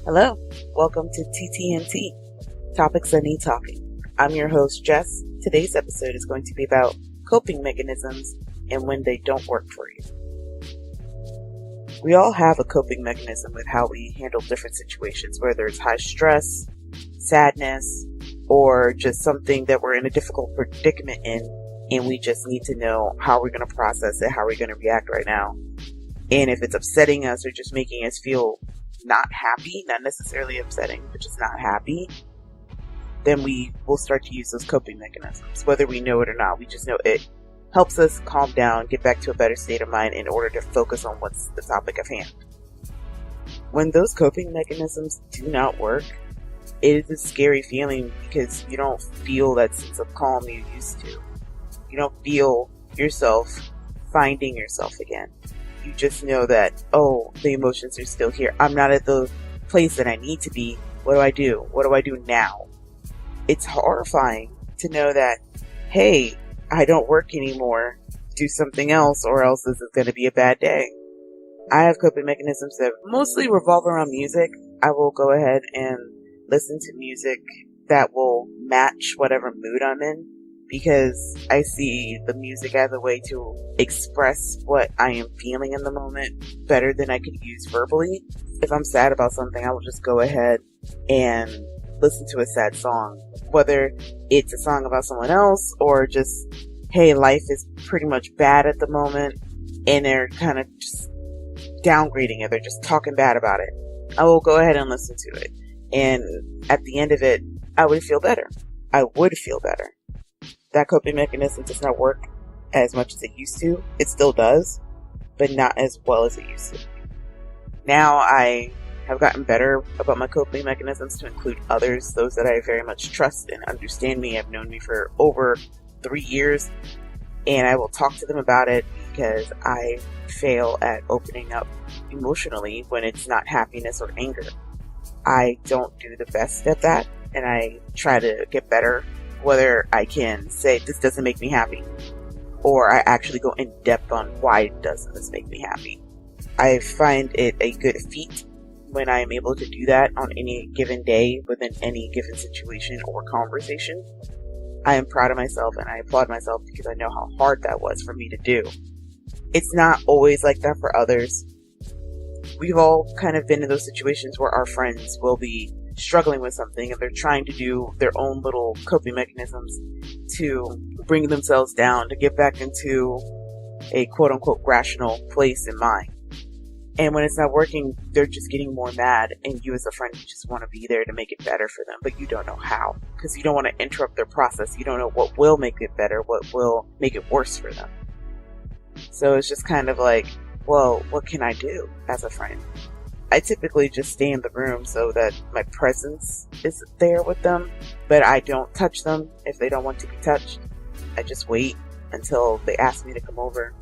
Hello, welcome to TTNT, Topics That Need Talking. I'm your host, Jess. Today's episode is going to be about coping mechanisms and when they don't work for you. We all have a coping mechanism with how we handle different situations, whether it's high stress, sadness, or just something that we're in a difficult predicament in, and we just need to know how we're going to process it, how we're going to react right now. And if it's upsetting us or just making us feel not happy, not necessarily upsetting, but just not happy, then we will start to use those coping mechanisms. Whether we know it or not, we just know it helps us calm down, get back to a better state of mind in order to focus on what's the topic of hand. When those coping mechanisms do not work, it is a scary feeling because you don't feel that sense of calm you used to. You don't feel yourself finding yourself again. You just know that, the emotions are still here. I'm not at the place that I need to be. What do I do? What do I do now? It's horrifying to know that, hey, I don't work anymore. Do something else or else this is going to be a bad day. I have coping mechanisms that mostly revolve around music. I will go ahead and listen to music that will match whatever mood I'm in, because I see the music as a way to express what I am feeling in the moment better than I could use verbally. If I'm sad about something, I will just go ahead and listen to a sad song, whether it's a song about someone else or just, hey, life is pretty much bad at the moment, and they're kind of just downgrading it. They're just talking bad about it. I will go ahead and listen to it. And at the end of it, I would feel better. I would feel better. That coping mechanism does not work as much as it used to. It still does, but not as well as it used to. Now I have gotten better about my coping mechanisms to include others, those that I very much trust and understand me, have known me for over 3 years, and I will talk to them about it because I fail at opening up emotionally when it's not happiness or anger. I don't do the best at that, and I try to get better. Whether I can say this doesn't make me happy, or I actually go in depth on why doesn't this make me happy. I find it a good feat when I am able to do that on any given day within any given situation or conversation. I am proud of myself and I applaud myself because I know how hard that was for me to do. It's not always like that for others. We've all kind of been in those situations where our friends will be struggling with something and they're trying to do their own little coping mechanisms to bring themselves down, to get back into a quote-unquote rational place in mind. And when it's not working, they're just getting more mad, and you as a friend, you just want to be there to make it better for them, but you don't know how, because you don't want to interrupt their process. You don't know what will make it better, what will make it worse for them. So it's just kind of like, well, what can I do as a friend? I typically just stay in the room so that my presence is there with them, but I don't touch them if they don't want to be touched. I just wait until they ask me to come over,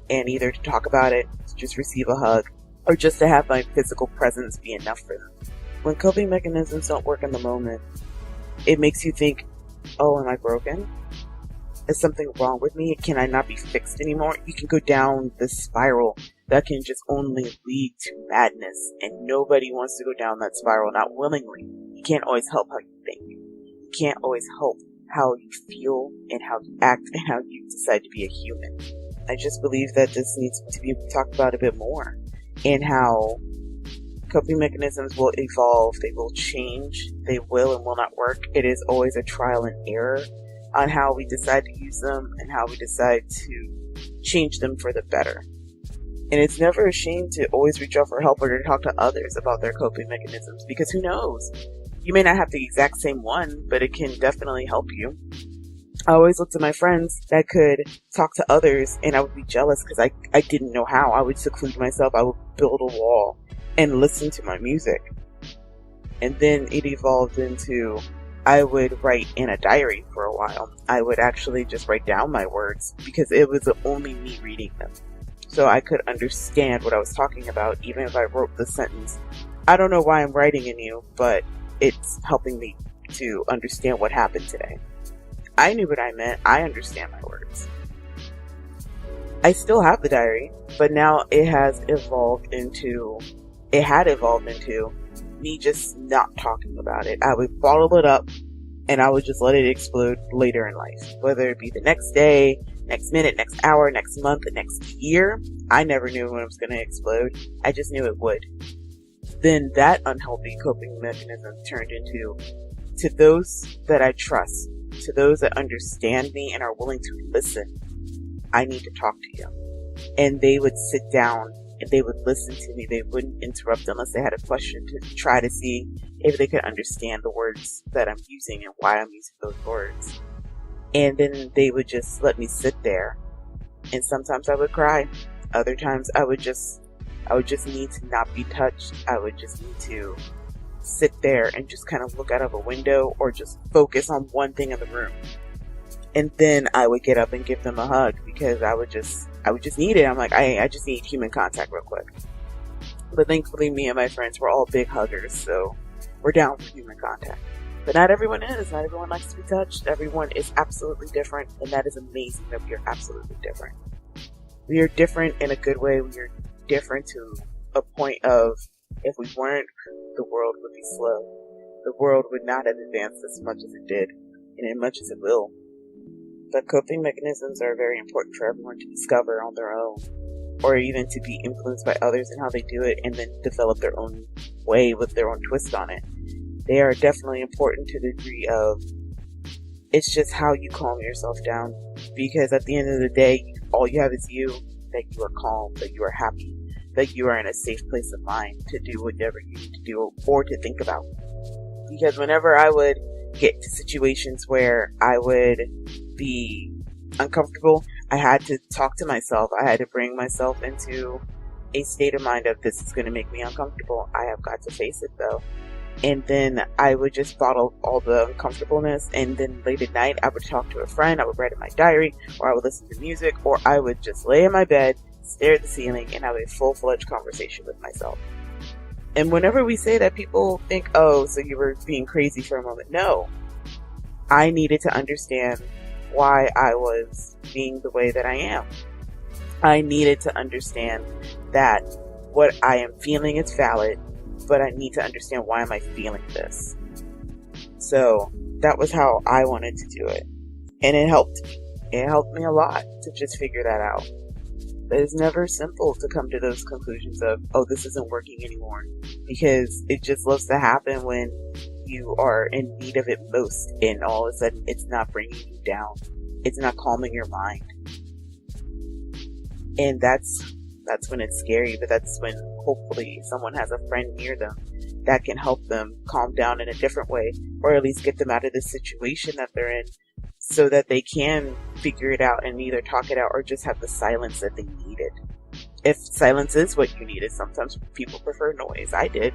and either to talk about it, to just receive a hug, or just to have my physical presence be enough for them. When coping mechanisms don't work in the moment, it makes you think, am I broken? Is something wrong with me? Can I not be fixed anymore? You can go down this spiral that can just only lead to madness, and nobody wants to go down that spiral, not willingly. You can't always help how you think. You can't always help how you feel and how you act and how you decide to be a human. I just believe that this needs to be talked about a bit more, and how coping mechanisms will evolve, they will change, they will and will not work. It is always a trial and error on how we decide to use them and how we decide to change them for the better. And it's never a shame to always reach out for help or to talk to others about their coping mechanisms, because who knows? You may not have the exact same one, but it can definitely help you. I always looked at my friends that could talk to others, and I would be jealous because I didn't know how. I would seclude myself, I would build a wall and listen to my music. And then it evolved into, I would write in a diary for a while. I would actually just write down my words because it was only me reading them. So I could understand what I was talking about, even if I wrote the sentence, I don't know why I'm writing in you, but it's helping me to understand what happened today. I knew what I meant. I understand my words. I still have the diary, but now it had evolved into me just not talking about it. I would bottle it up and I would just let it explode later in life. Whether it be the next day, next minute, next hour, next month, the next year. I never knew when it was going to explode. I just knew it would. Then that unhealthy coping mechanism turned into, to those that I trust, to those that understand me and are willing to listen, I need to talk to you. And they would sit down and they would listen to me. They wouldn't interrupt unless they had a question, to try to see if they could understand the words that I'm using and why I'm using those words. And then they would just let me sit there. And sometimes I would cry. Other times I would just need to not be touched. I would just need to sit there and just kind of look out of a window or just focus on one thing in the room. And then I would get up and give them a hug because I would just need it. I'm like, I just need human contact real quick. But thankfully me and my friends were all big huggers, so we're down for human contact. But not everyone is. Not everyone likes to be touched. Everyone is absolutely different, and that is amazing that we are absolutely different. We are different in a good way. We are different to a point of, if we weren't, the world would be slow. The world would not have advanced as much as it did, and as much as it will. But coping mechanisms are very important for everyone to discover on their own, or even to be influenced by others in how they do it, and then develop their own way with their own twist on it. They are definitely important to the degree of, it's just how you calm yourself down. Because at the end of the day, all you have is you, that you are calm, that you are happy, that you are in a safe place of mind to do whatever you need to do or to think about. Because whenever I would get to situations where I would be uncomfortable, I had to talk to myself. I had to bring myself into a state of mind of, this is going to make me uncomfortable. I have got to face it though. And then I would just bottle all the uncomfortableness, and then late at night I would talk to a friend, I would write in my diary, or I would listen to music, or I would just lay in my bed, stare at the ceiling, and have a full-fledged conversation with myself. And whenever we say that, people think, oh, so you were being crazy for a moment. No. I needed to understand why I was being the way that I am. I needed to understand that what I am feeling is valid, but I need to understand, why am I feeling this? So that was how I wanted to do it. And it helped me. It helped me a lot to just figure that out. But it's never simple to come to those conclusions of, oh, this isn't working anymore. Because it just loves to happen when you are in need of it most, and all of a sudden it's not bringing you down. It's not calming your mind. And that's when it's scary, but that's when hopefully someone has a friend near them that can help them calm down in a different way, or at least get them out of the situation that they're in, so that they can figure it out and either talk it out or just have the silence that they needed. If silence is what you needed, sometimes people prefer noise. I did.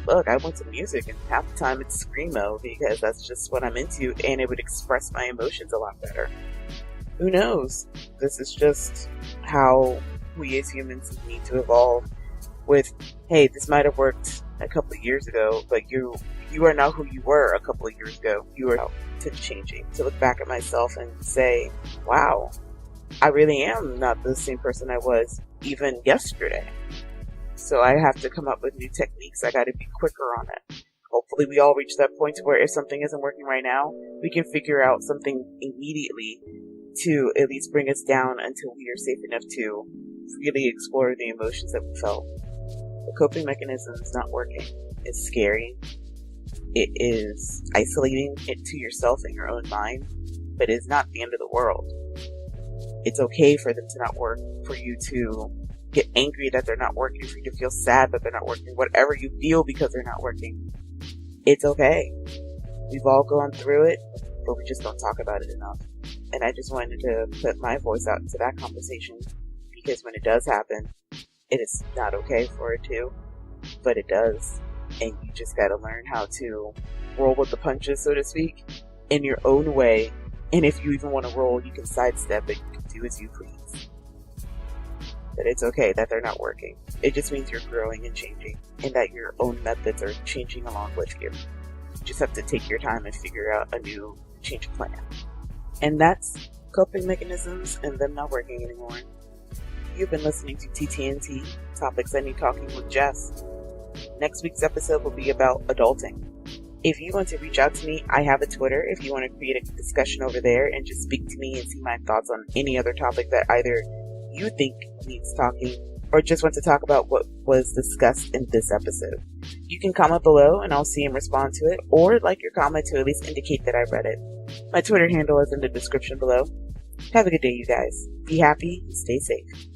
Look, I went to music, and half the time it's screamo because that's just what I'm into, and it would express my emotions a lot better. Who knows? This is just how we as humans need to evolve with, hey, this might have worked a couple of years ago, but you are not who you were a couple of years ago. You are to changing, to look back at myself and say, wow, I really am not the same person I was even yesterday. So I have to come up with new techniques. I got to be quicker on it. Hopefully we all reach that point where if something isn't working right now, we can figure out something immediately to at least bring us down until we are safe enough to really explore the emotions that we felt. The coping mechanism is not working. It's scary. It is isolating it to yourself and your own mind, but it's not the end of the world. It's okay for them to not work, for you to get angry that they're not working, for you to feel sad that they're not working, whatever you feel because they're not working. It's okay. We've all gone through it, but we just don't talk about it enough. And I just wanted to put my voice out into that conversation, because when it does happen, it is not okay for it to, but it does. And you just gotta learn how to roll with the punches, so to speak, in your own way. And if you even want to roll, you can sidestep it. You can do as you please. But it's okay that they're not working. It just means you're growing and changing, and that your own methods are changing along with you. You just have to take your time and figure out a new change plan. And that's coping mechanisms and them not working anymore. You've been listening to TTNT, Topics I Need Talking with Jess. Next week's episode will be about adulting. If you want to reach out to me, I have a Twitter if you want to create a discussion over there and just speak to me and see my thoughts on any other topic that either you think needs talking or just want to talk about what was discussed in this episode. You can comment below and I'll see and respond to it, or like your comment to at least indicate that I read it. My Twitter handle is in the description below. Have a good day, you guys. Be happy and stay safe.